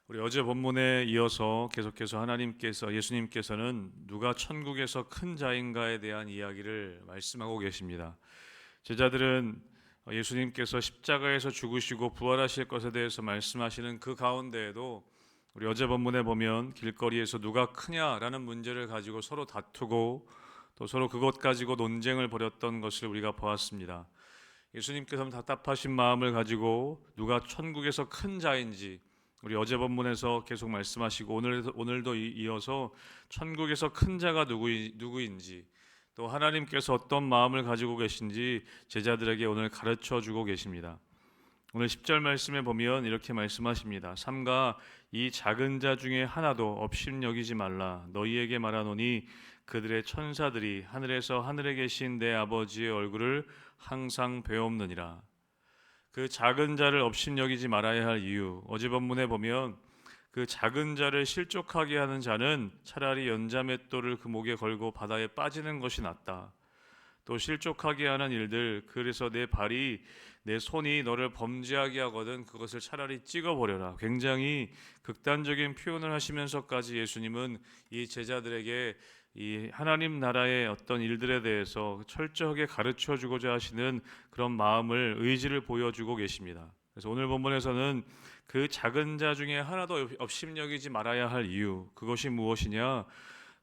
우리 어제 본문에 이어서 계속해서 예수님께서는 누가 천국에서 큰 자인가에 대한 이야기를 말씀하고 계십니다. 제자들은 예수님께서 십자가에서 죽으시고 부활하실 것에 대해서 말씀하시는 그 가운데에도 우리 어제 본문에 보면 길거리에서 누가 크냐라는 문제를 가지고 서로 다투고 또 서로 그것 가지고 논쟁을 벌였던 것을 우리가 보았습니다. 예수님께서는 답답하신 마음을 가지고 누가 천국에서 큰 자인지 우리 어제 본문에서 계속 말씀하시고 오늘도 이어서 천국에서 큰 자가 누구인지 또 하나님께서 어떤 마음을 가지고 계신지 제자들에게 오늘 가르쳐 주고 계십니다. 오늘 10절 말씀에 보면 이렇게 말씀하십니다. 삼가 이 작은 자 중에 하나도 업신여기지 말라. 너희에게 말하노니 그들의 천사들이 하늘에서 하늘에 계신 내 아버지의 얼굴을 항상 배옵느니라. 그 작은 자를 업신여기지 말아야 할 이유, 어제 본문에 보면 그 작은 자를 실족하게 하는 자는 차라리 연자맷돌을 그 목에 걸고 바다에 빠지는 것이 낫다. 또 실족하게 하는 일들, 그래서 내 손이 너를 범죄하게 하거든 그것을 차라리 찍어버려라. 굉장히 극단적인 표현을 하시면서까지 예수님은 이 제자들에게 이 하나님 나라의 어떤 일들에 대해서 철저하게 가르쳐 주고자 하시는 그런 마음을, 의지를 보여주고 계십니다. 그래서 오늘 본문에서는 그 작은 자 중에 하나도 업신여기지 말아야 할 이유, 그것이 무엇이냐?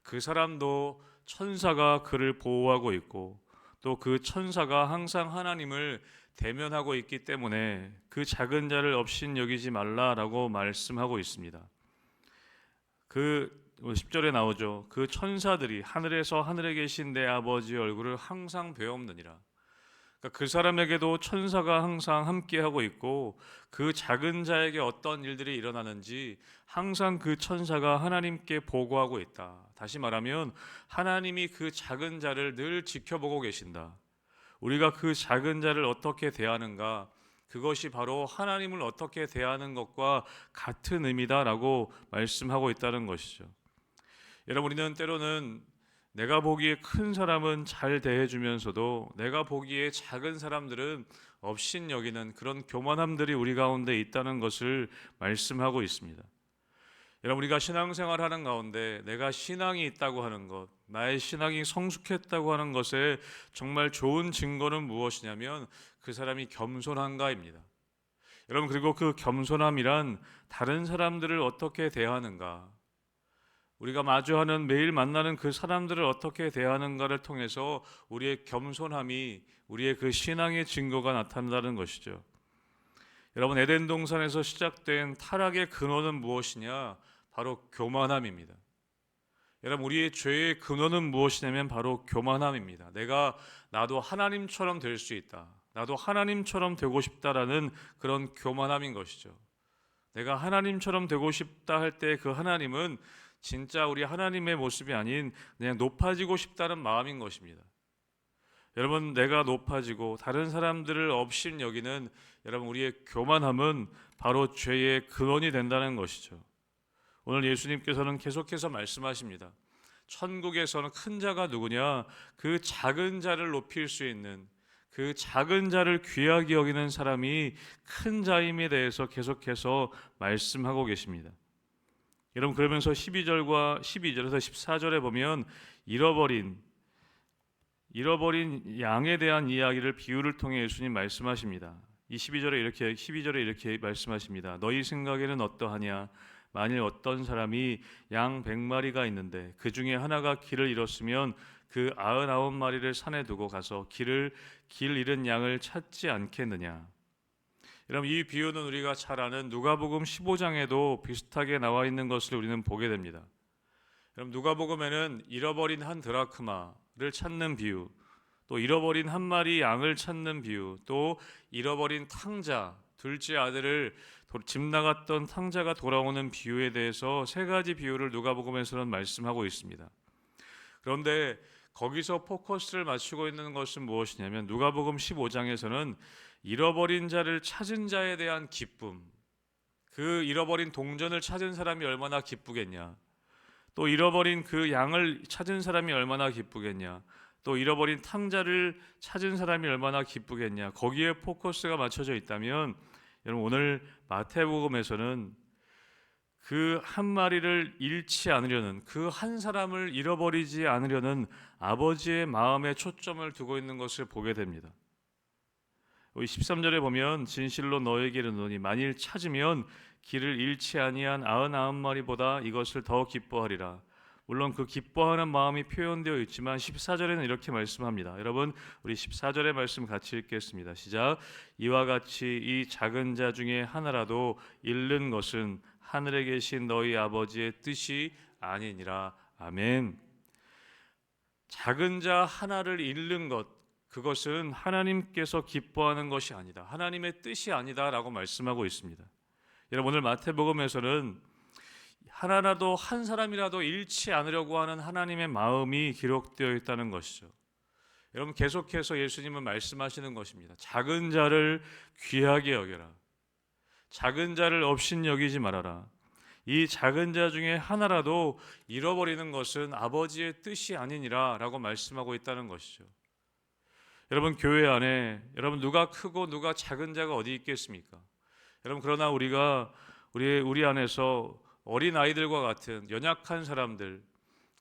그 사람도 천사가 그를 보호하고 있고 또 그 천사가 항상 하나님을 대면하고 있기 때문에 그 작은 자를 업신여기지 말라라고 말씀하고 있습니다. 그 10절에 나오죠. 그 천사들이 하늘에서 하늘에 계신 내 아버지의 얼굴을 항상 배옵느니라. 그러니까 그 사람에게도 천사가 항상 함께하고 있고 그 작은 자에게 어떤 일들이 일어나는지 항상 그 천사가 하나님께 보고하고 있다. 다시 말하면 하나님이 그 작은 자를 늘 지켜보고 계신다. 우리가 그 작은 자를 어떻게 대하는가, 그것이 바로 하나님을 어떻게 대하는 것과 같은 의미다라고 말씀하고 있다는 것이죠. 여러분, 우리는 때로는 내가 보기에 큰 사람은 잘 대해주면서도 내가 보기에 작은 사람들은 업신여기는 그런 교만함들이 우리 가운데 있다는 것을 말씀하고 있습니다. 여러분, 우리가 신앙생활하는 가운데 내가 신앙이 있다고 하는 것, 나의 신앙이 성숙했다고 하는 것에 정말 좋은 증거는 무엇이냐면 그 사람이 겸손한가입니다. 여러분, 그리고 그 겸손함이란 다른 사람들을 어떻게 대하는가, 우리가 매일 만나는 그 사람들을 어떻게 대하는가를 통해서 우리의 겸손함이, 우리의 그 신앙의 증거가 나타난다는 것이죠. 여러분, 에덴 동산에서 시작된 타락의 근원은 무엇이냐? 바로 교만함입니다. 여러분, 우리의 죄의 근원은 무엇이냐면 바로 교만함입니다. 나도 하나님처럼 될 수 있다, 나도 하나님처럼 되고 싶다라는 그런 교만함인 것이죠. 내가 하나님처럼 되고 싶다 할 때 그 하나님은 진짜 우리 하나님의 모습이 아닌 그냥 높아지고 싶다는 마음인 것입니다. 여러분, 내가 높아지고 다른 사람들을 업신여기는 여러분, 우리의 교만함은 바로 죄의 근원이 된다는 것이죠. 오늘 예수님께서는 계속해서 말씀하십니다. 천국에서는 큰 자가 누구냐? 그 작은 자를 높일 수 있는, 그 작은 자를 귀하게 여기는 사람이 큰 자임에 대해서 계속해서 말씀하고 계십니다. 여러분, 그러면서 12절에서 14절에 보면 잃어버린 양에 대한 이야기를 비유를 통해 예수님 말씀하십니다. 이 12절에 이렇게 말씀하십니다. 너희 생각에는 어떠하냐? 만일 어떤 사람이 양 100마리가 있는데 그 중에 하나가 길을 잃었으면 그 99마리를 산에 두고 가서 길 잃은 양을 찾지 않겠느냐? 여러분, 이 비유는 우리가 잘 아는 누가복음 15장에도 비슷하게 나와 있는 것을 우리는 보게 됩니다. 여러분, 누가복음에는 잃어버린 한 드라크마를 찾는 비유, 또 잃어버린 한 마리 양을 찾는 비유, 또 잃어버린 탕자, 둘째 아들을 집 나갔던 탕자가 돌아오는 비유에 대해서 세 가지 비유를 누가복음에서는 말씀하고 있습니다. 그런데 거기서 포커스를 맞추고 있는 것은 무엇이냐면 누가복음 15장에서는 잃어버린 자를 찾은 자에 대한 기쁨, 그 잃어버린 동전을 찾은 사람이 얼마나 기쁘겠냐, 또 잃어버린 그 양을 찾은 사람이 얼마나 기쁘겠냐, 또 잃어버린 탕자를 찾은 사람이 얼마나 기쁘겠냐, 거기에 포커스가 맞춰져 있다면 여러분, 오늘 마태복음에서는 그 한 마리를 잃지 않으려는, 그 한 사람을 잃어버리지 않으려는 아버지의 마음에 초점을 두고 있는 것을 보게 됩니다. 13절에 보면 진실로 너에게 이르노니 만일 찾으면 길을 잃지 아니한 99마리보다 이것을 더 기뻐하리라. 물론 그 기뻐하는 마음이 표현되어 있지만 14절에는 이렇게 말씀합니다. 여러분, 우리 14절의 말씀 같이 읽겠습니다. 시작. 이와 같이 이 작은 자 중에 하나라도 잃는 것은 하늘에 계신 너희 아버지의 뜻이 아니니라. 아멘. 작은 자 하나를 잃는 것, 그것은 하나님께서 기뻐하는 것이 아니다, 하나님의 뜻이 아니다라고 말씀하고 있습니다. 여러분, 오늘 마태복음에서는 하나라도, 한 사람이라도 잃지 않으려고 하는 하나님의 마음이 기록되어 있다는 것이죠. 여러분, 계속해서 예수님은 말씀하시는 것입니다. 작은 자를 귀하게 여겨라. 작은 자를 업신여기지 말아라. 이 작은 자 중에 하나라도 잃어버리는 것은 아버지의 뜻이 아니니라 라고 말씀하고 있다는 것이죠. 여러분, 교회 안에 여러분 누가 크고 누가 작은 자가 어디 있겠습니까? 여러분, 그러나 우리 안에서 어린 아이들과 같은 연약한 사람들,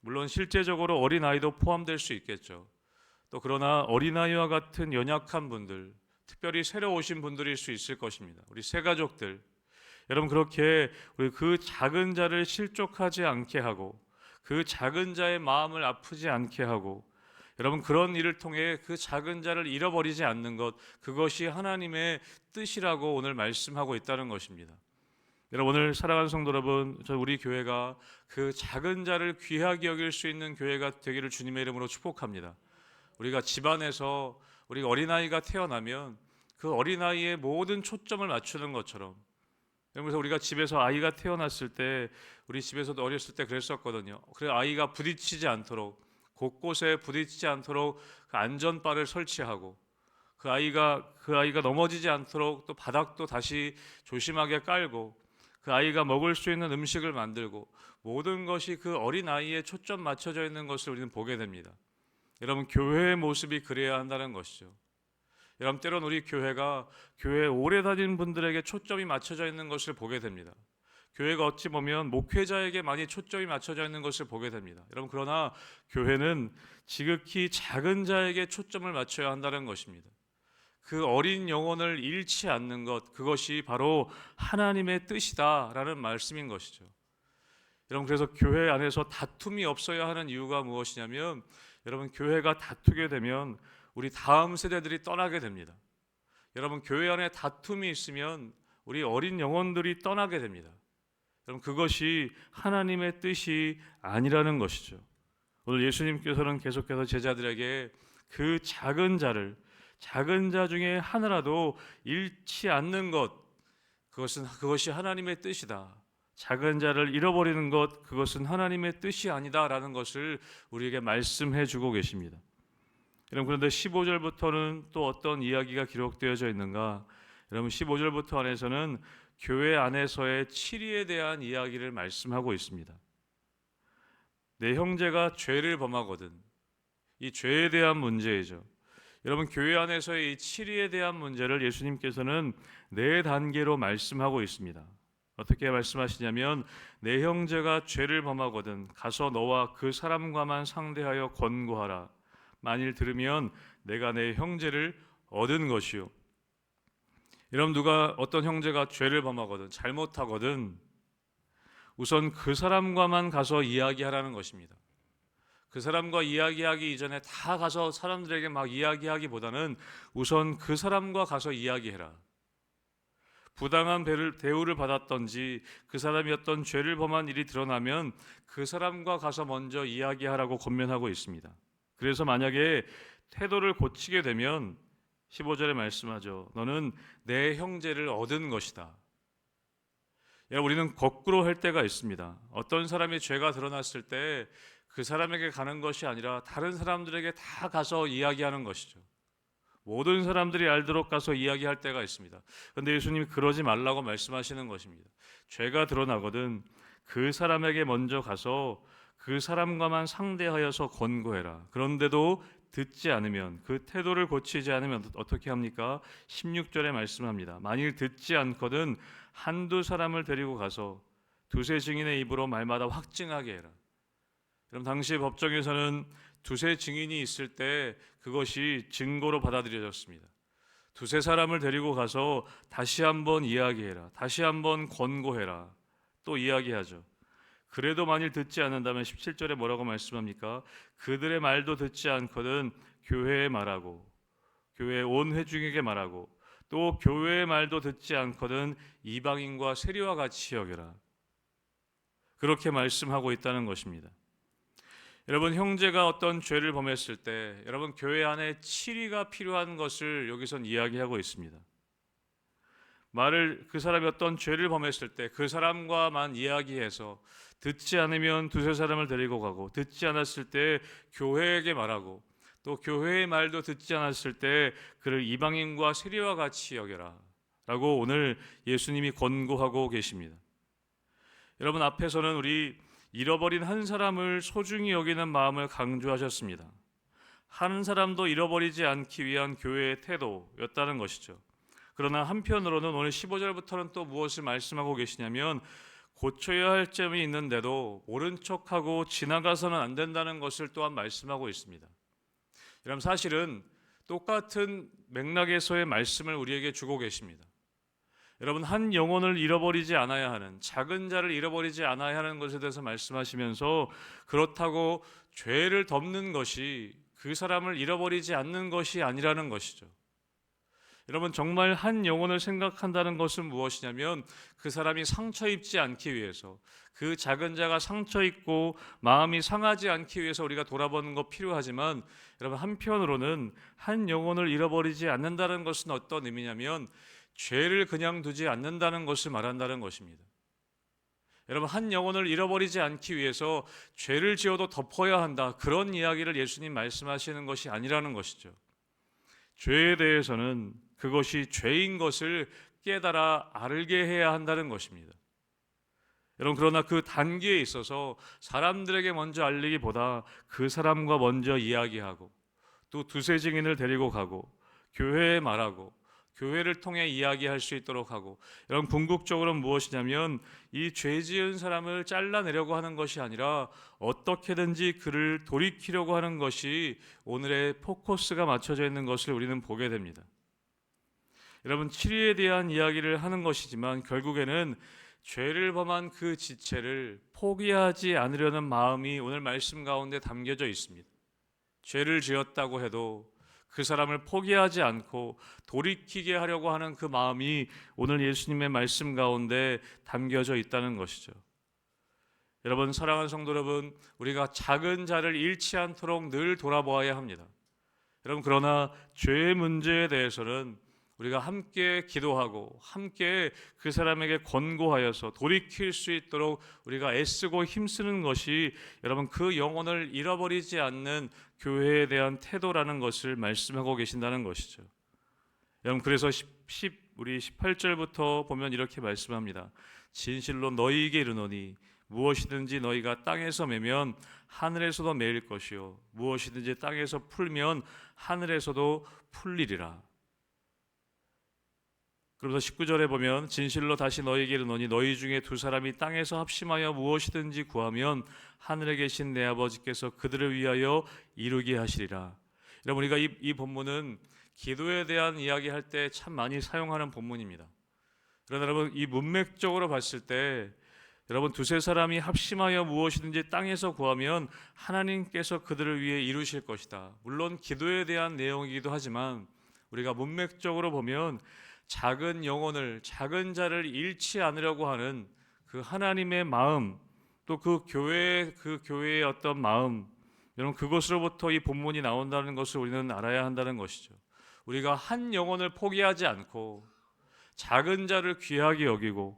물론 실제적으로 어린 아이도 포함될 수 있겠죠. 또 그러나 어린아이와 같은 연약한 분들, 특별히 새로 오신 분들일 수 있을 것입니다. 우리 새 가족들, 여러분, 그렇게 우리 그 작은 자를 실족하지 않게 하고 그 작은 자의 마음을 아프지 않게 하고, 여러분, 그런 일을 통해 그 작은 자를 잃어버리지 않는 것, 그것이 하나님의 뜻이라고 오늘 말씀하고 있다는 것입니다. 여러분, 오늘 사랑하는 성도 여러분, 우리 교회가 그 작은 자를 귀하게 여길 수 있는 교회가 되기를 주님의 이름으로 축복합니다. 우리가 집안에서 우리가 어린아이가 태어나면 그 어린아이의 모든 초점을 맞추는 것처럼, 그래서 우리가 집에서 아이가 태어났을 때, 우리 집에서도 어렸을 때 그랬었거든요. 그래서 아이가 부딪히지 않도록, 곳곳에 부딪히지 않도록 그 안전바를 설치하고, 그 아이가 넘어지지 않도록 또 바닥도 다시 조심하게 깔고, 그 아이가 먹을 수 있는 음식을 만들고, 모든 것이 그 어린 아이에 초점 맞춰져 있는 것을 우리는 보게 됩니다. 여러분, 교회의 모습이 그래야 한다는 것이죠. 여러분, 때론 우리 교회가 교회에 오래 다닌 분들에게 초점이 맞춰져 있는 것을 보게 됩니다. 교회가 어찌 보면 목회자에게 많이 초점이 맞춰져 있는 것을 보게 됩니다. 여러분, 그러나 교회는 지극히 작은 자에게 초점을 맞춰야 한다는 것입니다. 그 어린 영혼을 잃지 않는 것, 그것이 바로 하나님의 뜻이다라는 말씀인 것이죠. 여러분, 그래서 교회 안에서 다툼이 없어야 하는 이유가 무엇이냐면, 여러분, 교회가 다투게 되면 우리 다음 세대들이 떠나게 됩니다. 여러분, 교회 안에 다툼이 있으면 우리 어린 영혼들이 떠나게 됩니다. 여러분, 그것이 하나님의 뜻이 아니라는 것이죠. 오늘 예수님께서는 계속해서 제자들에게 그 작은 자 중에 하나라도 잃지 않는 것, 그것이 하나님의 뜻이다. 작은 자를 잃어버리는 것, 그것은 하나님의 뜻이 아니다라는 것을 우리에게 말씀해 주고 계십니다. 여러분, 그런데 15절부터는 또 어떤 이야기가 기록되어져 있는가? 여러분, 15절부터 안에서는 교회 안에서의 치리에 대한 이야기를 말씀하고 있습니다. 내 형제가 죄를 범하거든, 이 죄에 대한 문제이죠. 여러분, 교회 안에서의 이 치리에 대한 문제를 예수님께서는 4단계로 말씀하고 있습니다. 어떻게 말씀하시냐면, 내 형제가 죄를 범하거든 가서 너와 그 사람과만 상대하여 권고하라. 만일 들으면 내가 내 형제를 얻은 것이요. 여러분, 어떤 형제가 죄를 범하거든, 잘못하거든, 우선 그 사람과만 가서 이야기하라는 것입니다. 그 사람과 이야기하기 이전에 다 가서 사람들에게 막 이야기하기보다는 우선 그 사람과 가서 이야기해라. 부당한 대우를 받았던지, 그 사람이 어떤 죄를 범한 일이 드러나면 그 사람과 가서 먼저 이야기하라고 권면하고 있습니다. 그래서 만약에 태도를 고치게 되면 15절에 말씀하죠. 너는 내 형제를 얻은 것이다. 우리는 거꾸로 할 때가 있습니다. 어떤 사람이 죄가 드러났을 때 그 사람에게 가는 것이 아니라 다른 사람들에게 다 가서 이야기하는 것이죠. 모든 사람들이 알도록 가서 이야기할 때가 있습니다. 그런데 예수님이 그러지 말라고 말씀하시는 것입니다. 죄가 드러나거든 그 사람에게 먼저 가서 그 사람과만 상대하여서 권고해라. 그런데도 듣지 않으면, 그 태도를 고치지 않으면 어떻게 합니까? 16절에 말씀합니다. 만일 듣지 않거든 한두 사람을 데리고 가서 두세 증인의 입으로 말마다 확증하게 해라. 그럼 당시 법정에서는 두세 증인이 있을 때 그것이 증거로 받아들여졌습니다. 두세 사람을 데리고 가서 다시 한번 이야기해라. 다시 한번 권고해라. 또 이야기하죠. 그래도 만일 듣지 않는다면 17절에 뭐라고 말씀합니까? 그들의 말도 듣지 않거든 교회에 말하고, 교회 온 회중에게 말하고, 또 교회의 말도 듣지 않거든 이방인과 세리와 같이 여겨라. 그렇게 말씀하고 있다는 것입니다. 여러분, 형제가 어떤 죄를 범했을 때 여러분 교회 안에 치리가 필요한 것을 여기선 이야기하고 있습니다. 그 사람이 어떤 죄를 범했을 때 그 사람과만 이야기해서 듣지 않으면 두세 사람을 데리고 가고, 듣지 않았을 때 교회에게 말하고, 또 교회의 말도 듣지 않았을 때 그를 이방인과 세리와 같이 여겨라 라고 오늘 예수님이 권고하고 계십니다. 여러분, 앞에서는 우리 잃어버린 한 사람을 소중히 여기는 마음을 강조하셨습니다. 한 사람도 잃어버리지 않기 위한 교회의 태도였다는 것이죠. 그러나 한편으로는 오늘 15절부터는 또 무엇을 말씀하고 계시냐면, 고쳐야 할 점이 있는데도 모른 척하고 지나가서는 안 된다는 것을 또한 말씀하고 있습니다. 여러분, 사실은 똑같은 맥락에서의 말씀을 우리에게 주고 계십니다. 여러분, 한 영혼을 잃어버리지 않아야 하는, 작은 자를 잃어버리지 않아야 하는 것에 대해서 말씀하시면서, 그렇다고 죄를 덮는 것이 그 사람을 잃어버리지 않는 것이 아니라는 것이죠. 여러분, 정말 한 영혼을 생각한다는 것은 무엇이냐면, 그 사람이 상처 입지 않기 위해서, 그 작은 자가 상처 입고 마음이 상하지 않기 위해서 우리가 돌아보는 것 필요하지만, 여러분, 한편으로는 한 영혼을 잃어버리지 않는다는 것은 어떤 의미냐면, 죄를 그냥 두지 않는다는 것을 말한다는 것입니다. 여러분, 한 영혼을 잃어버리지 않기 위해서 죄를 지어도 덮어야 한다, 그런 이야기를 예수님 말씀하시는 것이 아니라는 것이죠. 죄에 대해서는 그것이 죄인 것을 깨달아 알게 해야 한다는 것입니다. 여러분, 그러나 그 단계에 있어서 사람들에게 먼저 알리기보다 그 사람과 먼저 이야기하고, 또 두세 증인을 데리고 가고, 교회에 말하고, 교회를 통해 이야기할 수 있도록 하고, 여러분, 궁극적으로는 무엇이냐면 이 죄 지은 사람을 잘라내려고 하는 것이 아니라 어떻게든지 그를 돌이키려고 하는 것이 오늘의 포커스가 맞춰져 있는 것을 우리는 보게 됩니다. 여러분, 치리에 대한 이야기를 하는 것이지만 결국에는 죄를 범한 그 지체를 포기하지 않으려는 마음이 오늘 말씀 가운데 담겨져 있습니다. 죄를 지었다고 해도 그 사람을 포기하지 않고 돌이키게 하려고 하는 그 마음이 오늘 예수님의 말씀 가운데 담겨져 있다는 것이죠. 여러분, 사랑하는 성도 여러분, 우리가 작은 자를 잃지 않도록 늘 돌아보아야 합니다. 여러분, 그러나 죄의 문제에 대해서는 우리가 함께 기도하고 함께 그 사람에게 권고하여서 돌이킬 수 있도록 우리가 애쓰고 힘쓰는 것이 여러분 그 영혼을 잃어버리지 않는 교회에 대한 태도라는 것을 말씀하고 계신다는 것이죠. 여러분, 그래서 우리 18절부터 보면 이렇게 말씀합니다. 진실로 너희에게 이르노니 무엇이든지 너희가 땅에서 매면 하늘에서도 매일 것이요 무엇이든지 땅에서 풀면 하늘에서도 풀리리라. 그러면서 19절에 보면 진실로 다시 너희에게 이르노니 너희 중에 두 사람이 땅에서 합심하여 무엇이든지 구하면 하늘에 계신 내 아버지께서 그들을 위하여 이루게 하시리라. 여러분, 우리가 이 본문은 기도에 대한 이야기할 때 참 많이 사용하는 본문입니다. 그러나 여러분, 이 문맥적으로 봤을 때 여러분, 두세 사람이 합심하여 무엇이든지 땅에서 구하면 하나님께서 그들을 위해 이루실 것이다. 물론 기도에 대한 내용이기도 하지만 우리가 문맥적으로 보면 작은 영혼을, 작은 자를 잃지 않으려고 하는 그 하나님의 마음, 또 그 교회의 어떤 마음, 여러분, 그것으로부터 이 본문이 나온다는 것을 우리는 알아야 한다는 것이죠. 우리가 한 영혼을 포기하지 않고 작은 자를 귀하게 여기고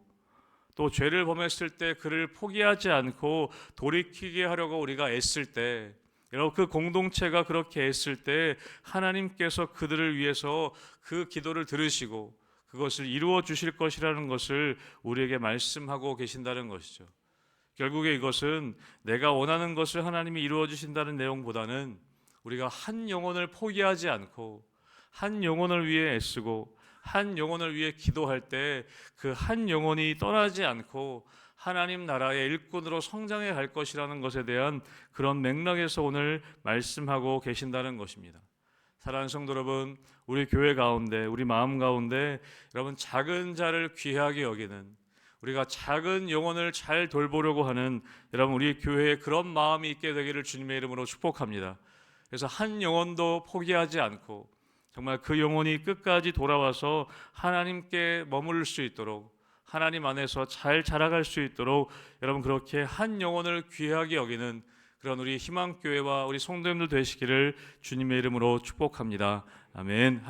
또 죄를 범했을 때 그를 포기하지 않고 돌이키게 하려고 우리가 애쓸 때, 여러분, 그 공동체가 그렇게 애쓸 때 하나님께서 그들을 위해서 그 기도를 들으시고 그것을 이루어 주실 것이라는 것을 우리에게 말씀하고 계신다는 것이죠. 결국에 이것은 내가 원하는 것을 하나님이 이루어 주신다는 내용보다는 우리가 한 영혼을 포기하지 않고 한 영혼을 위해 애쓰고 한 영혼을 위해 기도할 때 그 한 영혼이 떠나지 않고 하나님 나라의 일꾼으로 성장해 갈 것이라는 것에 대한 그런 맥락에서 오늘 말씀하고 계신다는 것입니다. 사랑하는 성도 여러분, 우리 교회 가운데, 우리 마음 가운데 여러분 작은 자를 귀하게 여기는, 우리가 작은 영혼을 잘 돌보려고 하는 여러분 우리 교회에 그런 마음이 있게 되기를 주님의 이름으로 축복합니다. 그래서 한 영혼도 포기하지 않고 정말 그 영혼이 끝까지 돌아와서 하나님께 머무를 수 있도록, 하나님 안에서 잘 자라갈 수 있도록 여러분 그렇게 한 영혼을 귀하게 여기는 그런 우리 희망교회와 우리 성도님들 되시기를 주님의 이름으로 축복합니다. 아멘.